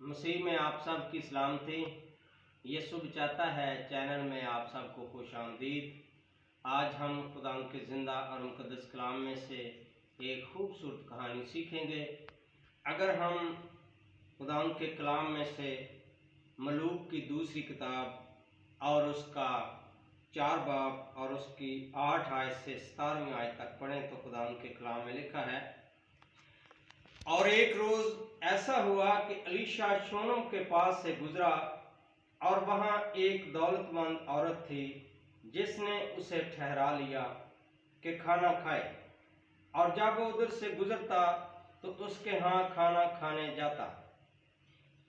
मसीह में आप सब की सलामती। यीशु चाहता है चैनल में आप सबको खुश आमदीद। आज हम खुदा के ज़िंदा और मुक़द्दस कलाम में से एक खूबसूरत कहानी सीखेंगे। अगर हम खुदा के कलाम में से मलूक की दूसरी किताब और उसका 4 बाब और उसकी 8 आयत से 17वीं आयत तक पढ़ें तो खुदा के कलाम में लिखा है, और एक रोज़ ऐसा हुआ कि अलीशा शूनम के पास से गुजरा और वहाँ एक दौलतमंद औरत थी जिसने उसे ठहरा लिया कि खाना खाए, और जब वो उधर से गुजरता तो उसके यहाँ खाना खाने जाता।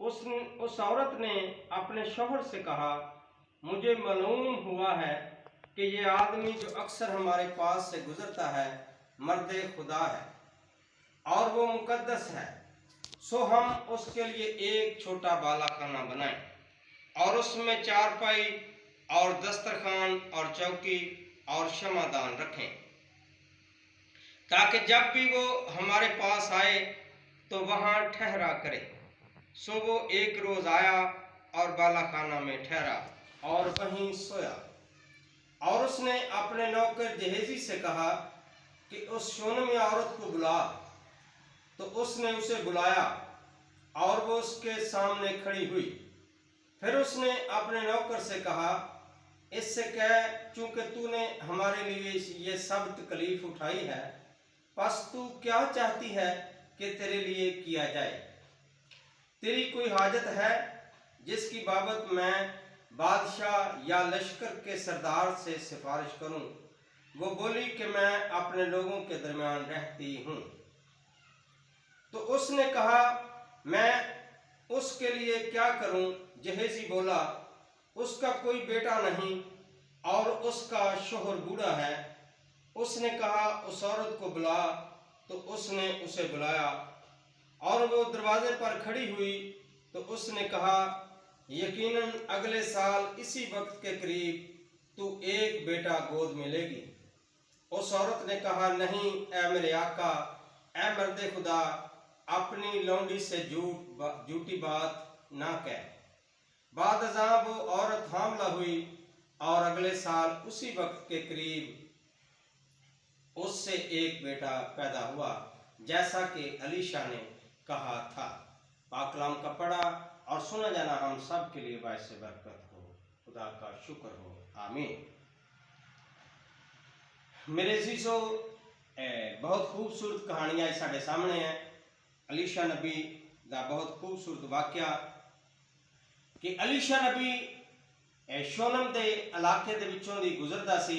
उस औरत ने अपने शौहर से कहा, मुझे मालूम हुआ है कि ये आदमी जो अक्सर हमारे पास से गुजरता है मर्द खुदा है और वो मुकद्दस है, सो हम उसके लिए एक छोटा बाला खाना बनाएं और उसमें चारपाई और दस्तरखान और चौकी और शमादान रखें, ताकि जब भी वो हमारे पास आए तो वहाँ ठहरा करे। सो वो एक रोज़ आया और बाला खाना में ठहरा और वहीं सोया। और उसने अपने नौकर जहेजी से कहा कि उस शूनमी औरत को बुला। तो उसने उसे बुलाया और वो उसके सामने खड़ी हुई। फिर उसने अपने नौकर से कहा, इससे कह, चूंकि तूने हमारे लिए ये सब तकलीफ उठाई है, बस तू क्या चाहती है कि तेरे लिए किया जाए? तेरी कोई हाजत है जिसकी बाबत मैं बादशाह या लश्कर के सरदार से सिफारिश करूं? वो बोली कि मैं अपने लोगों के दरमियान रहती हूँ। तो उसने कहा, मैं उसके लिए क्या करूं? जहेजी बोला, उसका कोई बेटा नहीं और उसका शोहर बूढ़ा है। उसने कहा, उस औरत को बुला। तो उसने उसे बुलाया और वो दरवाजे पर खड़ी हुई। तो उसने कहा, यकीनन अगले साल इसी वक्त के करीब तू एक बेटा गोद में लेगी। उस औरत ने कहा, नहीं ऐ मेरे आका, ऐ मर्द खुदा, अपनी लौंडी से झूठी बात ना कह। बाद अज़ां वो औरत हामला हुई और अगले साल उसी वक्त के करीब उससे एक बेटा पैदा हुआ, जैसा कि अलीशा ने कहा था। पाक कलाम का पढ़ा और सुना जाना हम सब के लिए बायस बरकत हो। खुदा का शुक्र हो, आमीन। मेरे अज़ीज़ों, बहुत खूबसूरत कहानियाँ साढ़े सामने है। अलीशा नबी का बहुत खूबसूरत वाक़या कि अलीशा नबी शूनम के इलाके दे विचों दी गुजरदा सी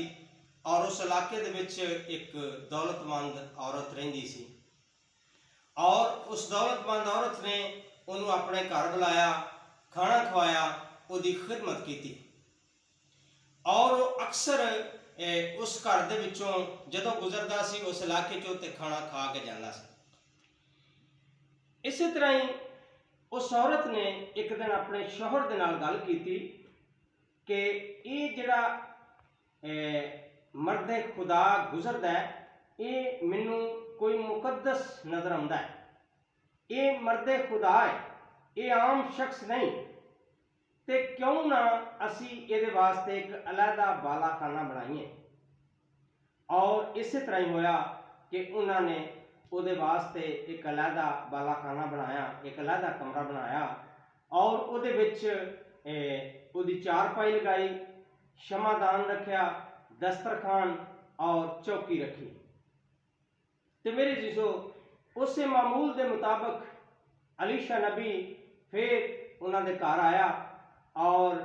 और उस इलाके दे विच एक दौलतमंद औरत रहिंदी सी, और उस दौलतमंद औरत ने उन्होंने अपने घर बुलाया, खाना खवाया, उसकी खिदमत की, और अक्सर उस घर दे विचों जदों गुजरदा सी उस इलाके चों ते खाना खा के जांदा सी। इसी तरह ही उस औरत ने एक दिन अपने शौहर दे नाल गल की कि ये जिहड़ा मर्द खुदा गुजरदा है, ये मैनू कोई मुकद्दस नज़र आउंदा है। ये मर्द खुदा है, ये आम शख्स नहीं, ते क्यों ना असी ये वास्ते एक अलहदा बाला खाना बनाइए। और इस तरह ही होया कि उन्होंने ਉਹਦੇ ਵਾਸਤੇ एक अलहदा बाला खाना बनाया, एक अलहदा कमरा बनाया, और ਉਹਦੇ ਵਿੱਚ ਉਹਦੀ चारपाई लगाई, शमादान रखा, दस्तरखान और चौकी रखी। तो मेरे जीजो, उस मामूल के मुताबिक अलीशा नबी फिर उन्होंने घर आया और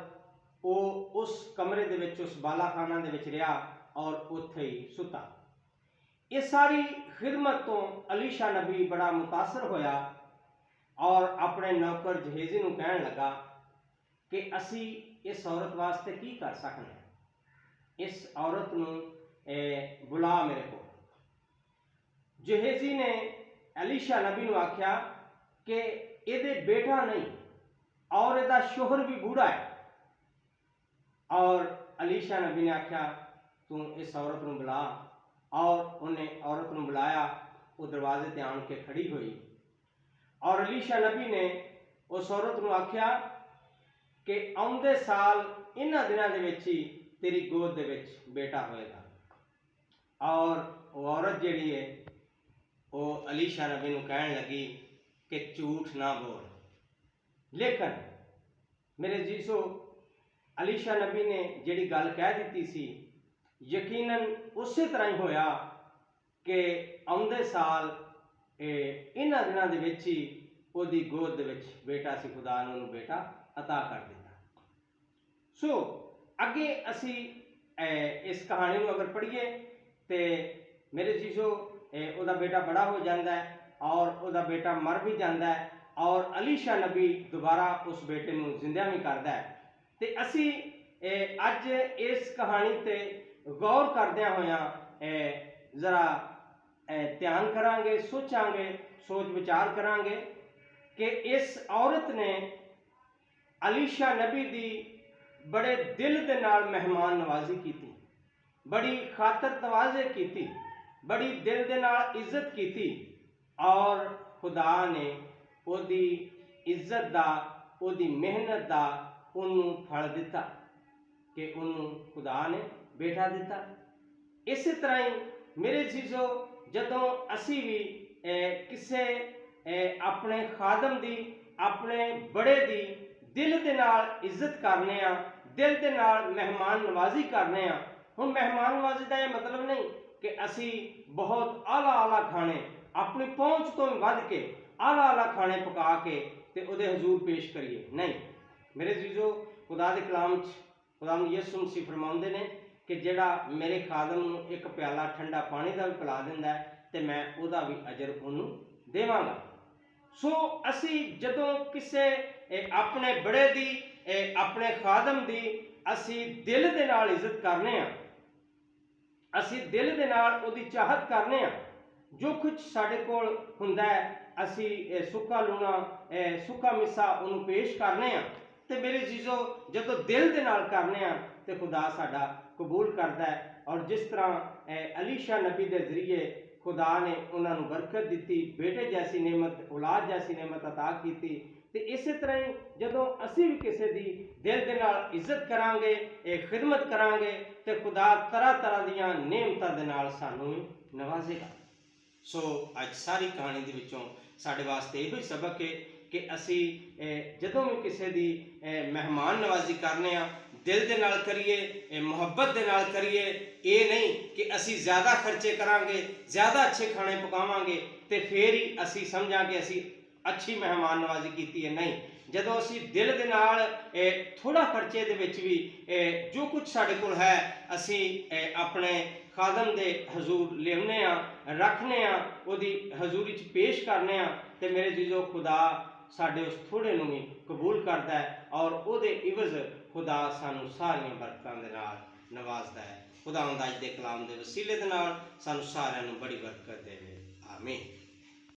वो उस कमरे दे विच, उस बाला खाना दे विच रहा और उत्थे ही सुता। ये सारी खिदमत तो अलीशा नबी बड़ा मुतासर होया और अपने नौकर जहेजी नूं कहन लगा कि असी इस औरत वास्ते की कर सकते, इस औरत नूं बुला मेरे को। जहेजी ने अलीशा नबी नूं आख्या कि इहदे बेटा नहीं और इहदा शोहर भी बूढ़ा है। और अलीशा नबी ने आख्या, तू इस औरत नूं बुला। और उन्हें औरत को बुलाया, वो दरवाजे ते आन के खड़ी हुई, और अलीशा नबी ने उस औरत नूं आख्या कि आउंदे साल इन्हां दिनां दे विच ही तेरी गोद दे विच बेटा होएगा। और वो औरत जिहड़ी है वो अलीशा नबी नूं कहण लगी कि झूठ ना बोल। लेकिन मेरे जीसो अलीशा नबी ने जिहड़ी गल कह दित्ती सी यकीनन उसे तरह ही होया कि आउंदे साल इन्हां दिनां दे विच ही उहदी गोद दे विच बेटा सी, खुदा ने उहनूं बेटा अता कर दिता। सो अगे असी इस कहानी नूं अगर पढ़ीए तो मेरे जीजो उहदा बेटा बड़ा हो जाता है और उहदा बेटा मर भी जाता है और अलीशा नबी दोबारा उस बेटे नूं जिंदा भी करता है। तो असी अज इस कहानी ते गौर करदे होया जरा ध्यान करांगे, सोचांगे, सोच विचार करांगे कि इस औरत ने अलीशा नबी दी बड़े दिल दे नाल मेहमान नवाजी की, बड़ी खातर तवाज़े की, बड़ी दिल दे नाल इज्जत की और खुदा ने उहदी इज्जत दा, उहदी मेहनत दा उन्नू फल दिता कि उन्नू खुदा ने बेटा दिता। इस तरह ही मेरे जीजो जदों असी भी किसे अपने खादम दी, अपने बड़े दी दिल दे नाल इज्जत करने आ, दिल दे नाल मेहमान नवाजी करने आ। हुण मेहमान नवाजी का यह मतलब नहीं कि असी बहुत आला आला खाने अपनी पहुँच तो भी वध के आला आला खाने पका के ते उहदे हजूर पेश करिए, नहीं। मेरे जीजो खुदा दे कलाम खुदा यसू मसीह फरमाउंदे ने कि जिहड़ा मेरे खादम नूं एक प्याला ठंडा पानी का भी पिला दिंदा है तो मैं उहदा भी अजर उहनूं देवांगा। सो असी जदों किसे अपने बड़े दी, अपने खादम दी असी दिल दे नाल इज्जत करने आ, असी दिल दे नाल उहदी चाहत करने आ, जो कुछ साडे कोल हुंदा है असी सुक्का लूणा सुक्का मिस्सा उहनूं पेश करने आ। तो मेरे जीजो जदों दिल दे नाल करने आ तो खुदा साडा कबूल करता है। और जिस तरह अलीशा नबी के जरिए खुदा ने उन्होंने बरकत दी, बेटे जैसी नेमत, औलाद जैसी नेमत अता की, तो इस तरह ही जदों असी भी किसी की दिल दे नाल इज्जत करांगे, खिदमत करांगे तो खुदा तरह तरह दीयां नेमतां दे नाल सानूं नवाजेगा। सो अज सारी कहानी दे विचों साडे वास्ते इहो सबक है कि असी जदों भी किसी की मेहमान नवाजी करने आ दिल दे नाल करिए, मुहब्बत दे नाल करिए। ये नहीं कि असी ज़्यादा खर्चे करांगे, ज़्यादा अच्छे खाने पकावांगे तो फिर ही असी समझांगे असी अच्छी मेहमान नवाजी की है, नहीं। जदों असी दिल दे नाल थोड़ा खर्चे दे विच भी जो कुछ साडे कोल है असी अपने खादम दे हजूर लियाने आ, रखने आ, उहदी हजूरी च पेश करने आ ते मेरे जीजो खुदा साडे उस थोड़े नूं भी कबूल करता है और उहदे इवज़ खुदा सानू सारियां बरकतां दे नाल नवाजदा है। खुदा अज दे कलाम दे वसीले दे नाल सानू सारियां नूं बड़ी बरकत देवे। आमीन।